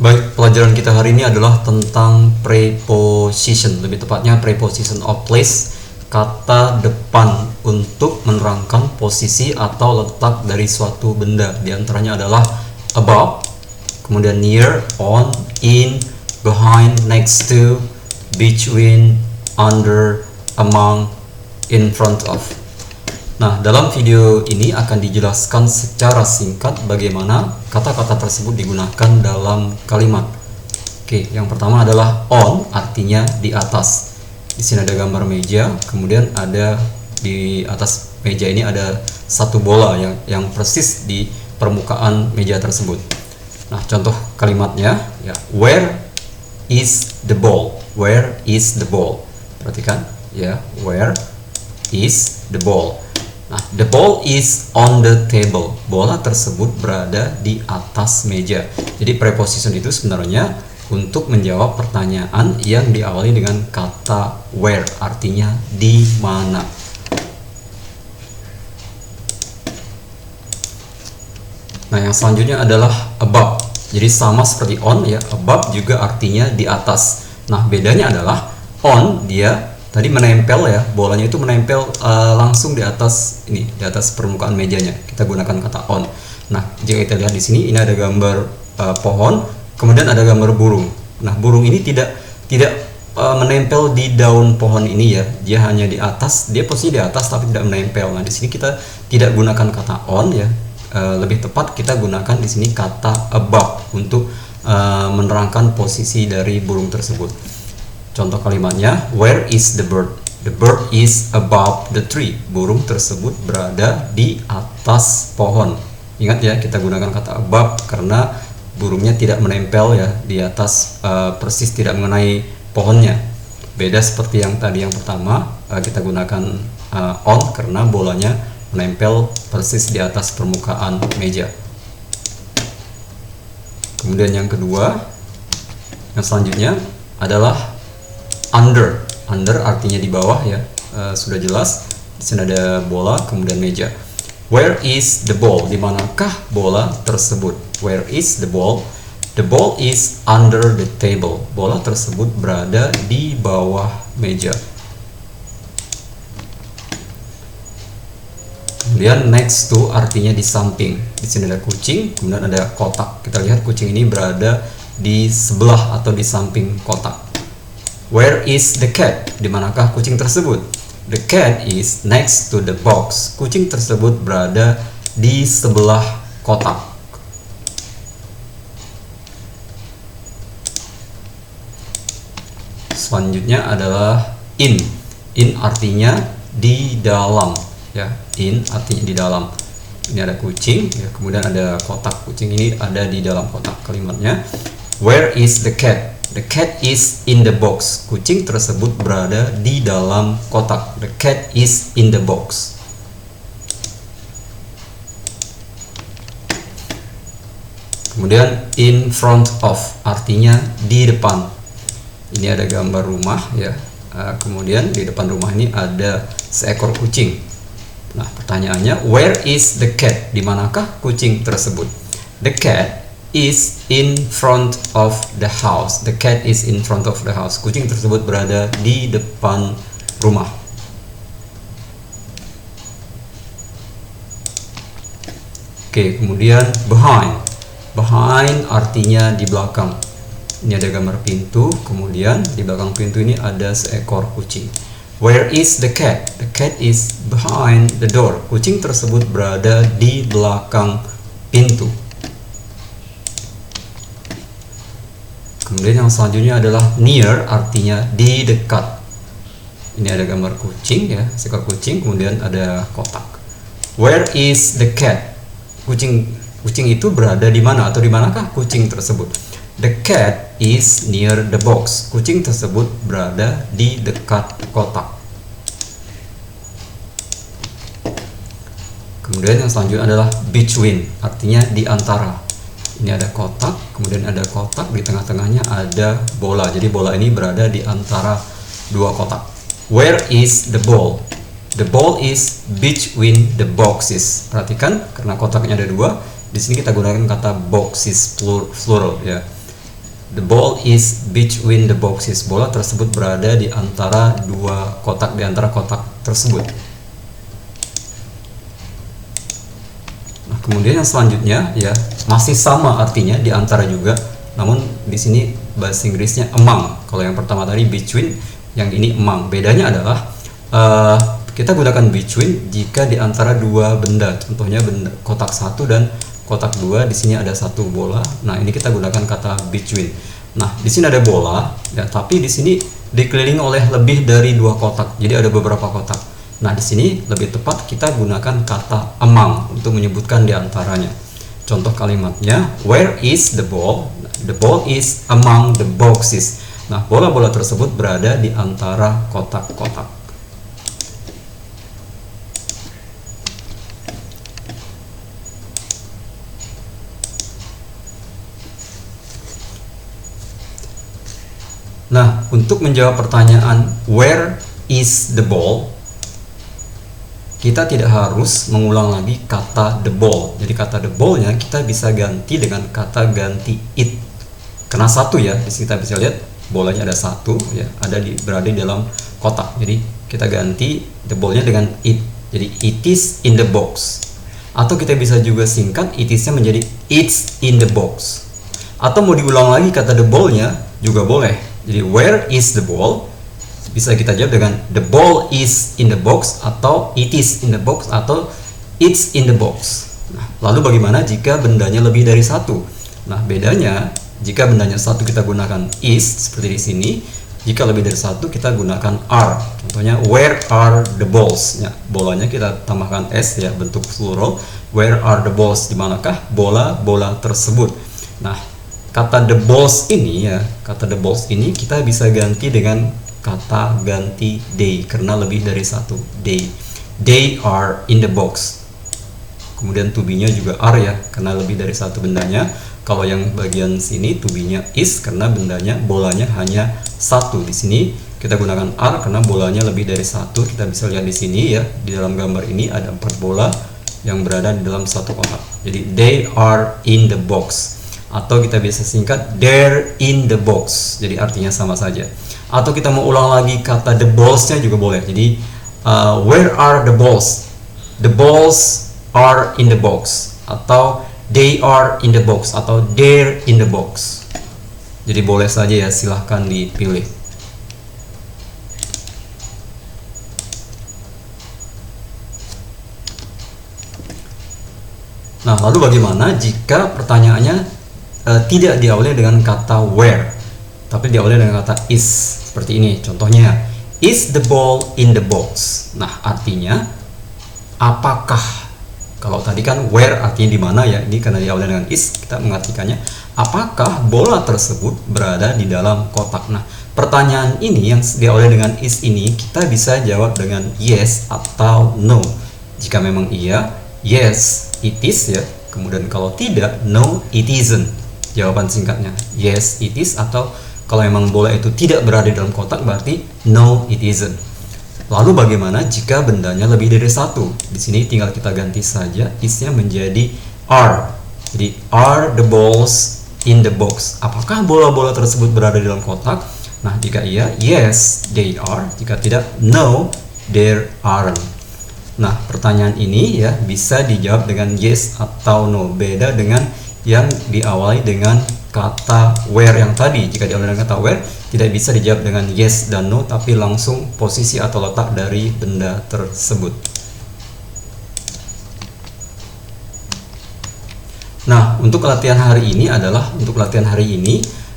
Baik, pelajaran kita hari ini adalah tentang preposition, lebih tepatnya preposition of place, kata depan untuk menerangkan posisi atau letak dari suatu benda. Di antaranya adalah above, kemudian near, on, in, behind, next to, between, under, among, in front of. Nah, dalam video ini akan dijelaskan secara singkat bagaimana kata-kata tersebut digunakan dalam kalimat. Oke, yang pertama adalah on, artinya di atas. Di sini ada gambar meja, kemudian ada di atas meja ini ada satu bola yang persis di permukaan meja tersebut. Nah, contoh kalimatnya ya, where is the ball? Where is the ball? Perhatikan ya, where is the ball? Nah, the ball is on the table. Bola tersebut berada di atas meja. Jadi preposition itu sebenarnya untuk menjawab pertanyaan yang diawali dengan kata where, artinya di mana. Nah, yang selanjutnya adalah above. Jadi sama seperti on ya, above juga artinya di atas. Nah, bedanya adalah on dia tadi menempel ya, bolanya itu menempel langsung di atas ini, di atas permukaan mejanya. Kita gunakan kata on. Nah, jika kita lihat di sini, ini ada gambar pohon, kemudian ada gambar burung. Nah, burung ini tidak menempel di daun pohon ini ya, dia hanya di atas, dia posisi di atas tapi tidak menempel. Nah, di sini kita tidak gunakan kata on ya, lebih tepat kita gunakan di sini kata above untuk menerangkan posisi dari burung tersebut. Contoh kalimatnya, where is the bird? The bird is above the tree. Burung tersebut berada di atas pohon. Ingat ya, kita gunakan kata above karena burungnya tidak menempel ya di atas, persis tidak mengenai pohonnya. Beda seperti yang tadi yang pertama, kita gunakan on karena bolanya menempel persis di atas permukaan meja. Kemudian yang kedua, yang selanjutnya adalah under. Under artinya di bawah ya, sudah jelas. Di sini ada bola, kemudian meja. Where is the ball? Di manakah bola tersebut? Where is the ball? The ball is under the table. Bola tersebut berada di bawah meja. Kemudian next to artinya di samping. Di sini ada kucing, kemudian ada kotak. Kita lihat kucing ini berada di sebelah atau di samping kotak. Where is the cat? Di manakah kucing tersebut? The cat is next to the box. Kucing tersebut berada di sebelah kotak. Selanjutnya adalah in. In artinya di dalam ya. In artinya di dalam. Ini ada kucing ya, kemudian ada kotak. Kucing ini ada di dalam kotak. Kalimatnya, where is the cat? The cat is in the box. Kucing tersebut berada di dalam kotak. The cat is in the box. Kemudian in front of artinya di depan. Ini ada gambar rumah ya. Kemudian di depan rumah ini ada seekor kucing. Nah, pertanyaannya, where is the cat? Di manakah kucing tersebut? The cat is in front of the house. The cat is in front of the house. Kucing tersebut berada di depan rumah. Oke, kemudian behind. Behind artinya di belakang. Ini ada gambar pintu, kemudian di belakang pintu ini ada seekor kucing. Where is the cat? The cat is behind the door. Kucing tersebut berada di belakang pintu. Kemudian yang selanjutnya adalah near, artinya di dekat. Ini ada gambar kucing ya, seekor kucing, kemudian ada kotak. Where is the cat? Kucing itu berada di mana atau di manakah kucing tersebut? The cat is near the box. Kucing tersebut berada di dekat kotak. Kemudian yang selanjutnya adalah between, artinya di antara. Ini ada kotak, kemudian ada kotak, di tengah-tengahnya ada bola. Jadi bola ini berada di antara dua kotak. Where is the ball? The ball is between the boxes. Perhatikan, karena kotaknya ada dua, di sini kita gunakan kata boxes plural ya. The ball is between the boxes. Bola tersebut berada di antara dua kotak, di antara kotak tersebut. Nah, kemudian yang selanjutnya ya masih sama artinya di antara juga, namun di sini bahasa Inggrisnya among. Kalau yang pertama tadi between, yang ini among. Bedanya adalah kita gunakan between jika di antara dua benda. Contohnya benda kotak 1 dan kotak 2, di sini ada satu bola. Nah, ini kita gunakan kata between. Nah, di sini ada bola ya, tapi di sini dikelilingi oleh lebih dari dua kotak. Jadi ada beberapa kotak. Nah, di sini lebih tepat kita gunakan kata among untuk menyebutkan di antaranya. Contoh kalimatnya, where is the ball? The ball is among the boxes. Nah, bola-bola tersebut berada di antara kotak-kotak. Nah, untuk menjawab pertanyaan where is the ball, kita tidak harus mengulang lagi kata the ball. Jadi kata the ball-nya kita bisa ganti dengan kata ganti it. Karena satu ya, di sini kita bisa lihat bolanya ada satu ya, berada di dalam kotak. Jadi kita ganti the ball-nya dengan it. Jadi it is in the box. Atau kita bisa juga singkat it is-nya menjadi it's in the box. Atau mau diulang lagi kata the ball-nya juga boleh. Jadi where is the ball? Bisa kita jawab dengan the ball is in the box, atau it is in the box, atau it's in the box. Nah, lalu bagaimana jika bendanya lebih dari satu? Nah, bedanya jika bendanya satu kita gunakan is seperti di sini. Jika lebih dari satu kita gunakan are. Contohnya where are the balls? Ya, bolanya kita tambahkan s ya, bentuk plural. Where are the balls? Di manakah bola-bola tersebut? Nah, kata the balls ini ya, kata the balls ini kita bisa ganti dengan kata ganti they, karena lebih dari satu. They are in the box. Kemudian to be-nya juga are ya, karena lebih dari satu bendanya. Kalau yang bagian sini to be-nya is, karena bendanya, bolanya hanya satu. Di sini kita gunakan are karena bolanya lebih dari satu. Kita bisa lihat di sini ya, di dalam gambar ini ada 4 bola yang berada di dalam satu kotak. Jadi they are in the box. Atau kita bisa singkat they're in the box. Jadi artinya sama saja. Atau kita mau ulang lagi kata the balls-nya juga boleh. Jadi where are the balls? The balls are in the box. Atau they are in the box. Atau they're in the box. Jadi boleh saja ya, silahkan dipilih. Nah, lalu bagaimana jika pertanyaannya tidak diawali dengan kata where, tapi diawali dengan kata is, seperti ini. Contohnya, is the ball in the box? Nah, artinya apakah? Kalau tadi kan where artinya di mana ya, ini karena diawali dengan is, kita mengartikannya apakah bola tersebut berada di dalam kotak. Nah, pertanyaan ini yang diawali dengan is ini kita bisa jawab dengan yes atau no. Jika memang iya, yes it is ya. Kemudian kalau tidak, no it isn't. Jawaban singkatnya yes it is, atau kalau memang bola itu tidak berada dalam kotak berarti no it isn't. Lalu bagaimana jika bendanya lebih dari satu? Di sini tinggal kita ganti saja is-nya menjadi are. Jadi are the balls in the box? Apakah bola-bola tersebut berada di dalam kotak? Nah, jika iya, yes they are. Jika tidak, no there aren't. Nah, pertanyaan ini ya bisa dijawab dengan yes atau no. Beda dengan yang diawali dengan kata where yang tadi. Jika diawali dengan kata where, tidak bisa dijawab dengan yes dan no, tapi langsung posisi atau letak dari benda tersebut. Nah, untuk latihan hari ini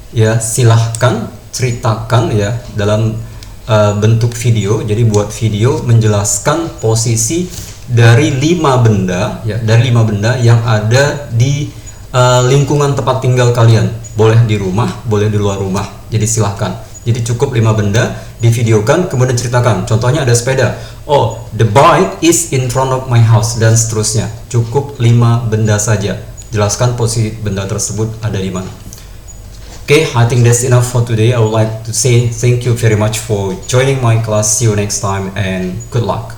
ya silahkan ceritakan ya dalam bentuk video. Jadi buat video menjelaskan posisi dari 5 benda ya, dari 5 benda yang ada di lingkungan tempat tinggal kalian. Boleh di rumah, boleh di luar rumah. Jadi silahkan. Jadi cukup 5 benda, divideokan, kemudian ceritakan. Contohnya ada sepeda. Oh, the bike is in front of my house, dan seterusnya. Cukup 5 benda saja. Jelaskan posisi benda tersebut ada di mana. Okay, I think that's enough for today. I would like to say thank you very much for joining my class. See you next time and good luck.